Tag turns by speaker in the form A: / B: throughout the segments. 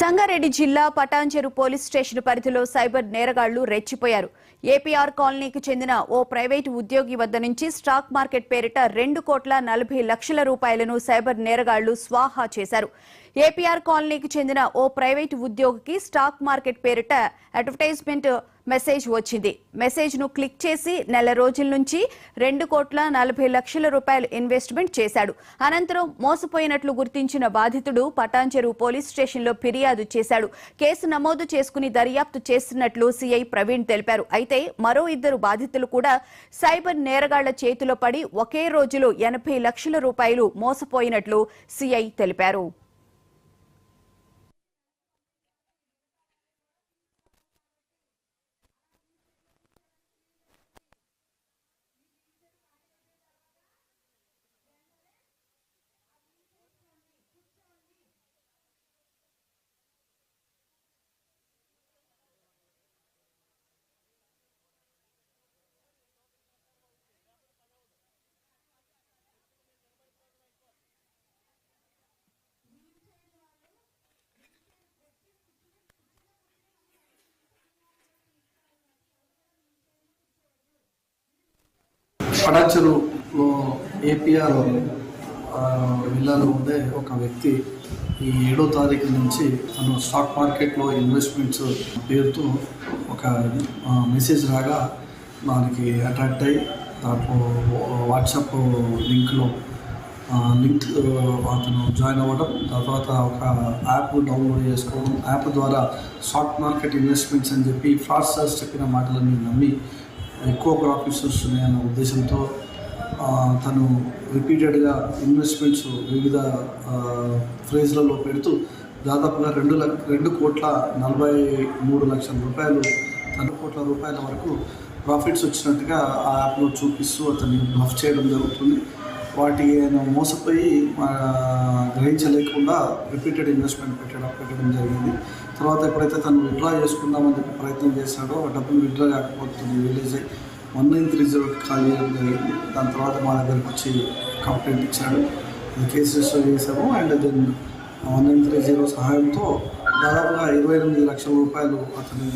A: సంగారెడ్డి జిల్లా Patancheru police station పరిధిలో cyber నేరగాళ్లు రెచ్చిపోయారు. ఏపీఆర్ కాలనీకి చెందిన ఓ ప్రైవేటు ఉద్యోగి వద్ద నుంచి స్టాక్ మార్కెట్ పేరిట 2,40,00,000 రూపాయలను సైబర్ నేరగాళ్లు స్వాహా చేశారు. ఏపీఆర్ కాలనీకి చెందిన ఓ ప్రైవేటు ఉద్యోగికి స్టాక్ మార్కెట్ పేరిట అడ్వర్టైజ్మెంట్ మెసేజ్ వచ్చింది. మెసేజ్ ను క్లిక్ చేసి నెల రోజుల నుంచి 2,40,00,000 రూపాయలు ఇన్వెస్ట్మెంట్ చేశాడు. అనంతరం మోసపోయినట్లు గుర్తించిన బాధితుడు పటాన్చెరు పోలీస్ స్టేషన్లో ఫిర్యాదు చేశాడు. కేసు నమోదు చేసుకుని దర్యాప్తు చేస్తున్నట్లు సీఐ ప్రవీణ్ తెలిపారు. అయితే మరో 2 బాధితులు కూడా సైబర్ నేరగాళ్ల చేతిలో పడి ఒకే రోజులో 80 లక్షల రూపాయలు మోసపోయినట్లు సీఐ తెలిపారు.
B: పటాన్చెరులో ఏపీఆర్ విల్లాలో ఉండే ఒక వ్యక్తి ఈ 7వ తారీఖు నుంచి తను స్టాక్ మార్కెట్లో ఇన్వెస్ట్మెంట్స్ పేరుతో ఒక మెసేజ్ రాగా దానికి అట్రాక్ట్ అయ్యి దాంట్లో వాట్సాప్ లింక్ అతను జాయిన్ అవ్వడం, తర్వాత ఒక యాప్ డౌన్లోడ్ చేసుకోవడం, యాప్ ద్వారా స్టాక్ మార్కెట్ ఇన్వెస్ట్మెంట్స్ అని చెప్పి ఫ్రాడ్స్టర్స్ చెప్పిన మాటలన్నీ నమ్మి ఎక్కువ ప్రాఫిట్స్ వస్తున్నాయన్న ఉద్దేశంతో తను రిపీటెడ్గా ఇన్వెస్ట్మెంట్స్ వివిధ ఫ్రేజ్లలో పెడుతూ దాదాపుగా 2,43,00,000 రూపాయలు 2 కోట్ల రూపాయల వరకు ప్రాఫిట్స్ వచ్చినట్టుగా ఆ యాప్లో చూపిస్తూ అతన్ని బ్లఫ్ చేయడం జరుగుతుంది. వాటి ఆయన మోసపోయి గ్రహించలేకుండా రిపీటెడ్ ఇన్వెస్ట్మెంట్ పెట్టడం జరిగింది. తర్వాత ఎప్పుడైతే తను విత్డ్రా చేసుకుందామని చెప్పి ప్రయత్నం చేశాడో ఆ డబ్బులు విత్డ్రా కాకపోతుంది రిలీజ్ అయ్యి 1930 కాల్ చేయడం జరిగింది. దాని తర్వాత మా దగ్గరికి వచ్చి కంప్లైంట్ ఇచ్చాడు. కేసు రిజిస్టర్ చేశాము. అండ్ దెన్ 1930 సహాయంతో దాదాపుగా 28 లక్షల రూపాయలు అతని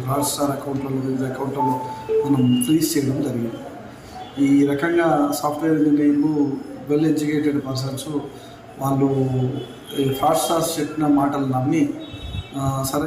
B: రాష్ట్ర అకౌంట్లలో వివిధ అకౌంట్లలో మనం ఫ్రీజ్ చేయడం జరిగింది. ఈ రకంగా సాఫ్ట్వేర్ ఇంజనీర్లు వెల్ ఎడ్యుకేటెడ్ పర్సన్స్ వాళ్ళు ఫ్రాడ్స్టర్స్ చెప్పిన మాటలు నమ్మి సరే